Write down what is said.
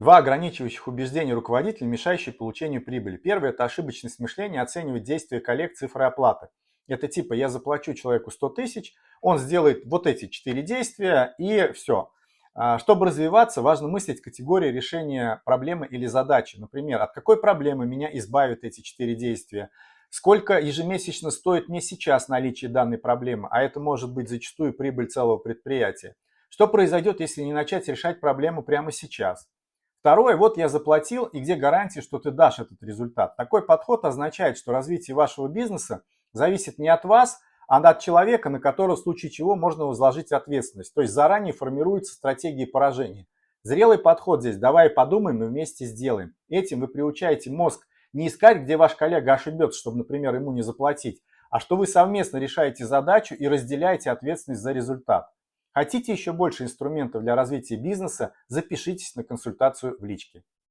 Два ограничивающих убеждения руководителя, мешающие получению прибыли. Первое – это ошибочность мышления, оценивать действия коллег цифрой оплаты. Это типа я заплачу человеку 100 тысяч, он сделает вот эти 4 действия и все. Чтобы развиваться, важно мыслить категории решения проблемы или задачи. Например, от какой проблемы меня избавят эти 4 действия? Сколько ежемесячно стоит мне сейчас наличие данной проблемы? А это может быть зачастую прибыль целого предприятия. Что произойдет, если не начать решать проблему прямо сейчас? Второе, вот я заплатил, и где гарантия, что ты дашь этот результат? Такой подход означает, что развитие вашего бизнеса зависит не от вас, а от человека, на которого в случае чего можно возложить ответственность. То есть заранее формируется стратегия поражения. Зрелый подход здесь. Давай подумаем и вместе сделаем. Этим вы приучаете мозг не искать, где ваш коллега ошибется, чтобы, например, ему не заплатить, а что вы совместно решаете задачу и разделяете ответственность за результат. Хотите еще больше инструментов для развития бизнеса? Запишитесь на консультацию в личке.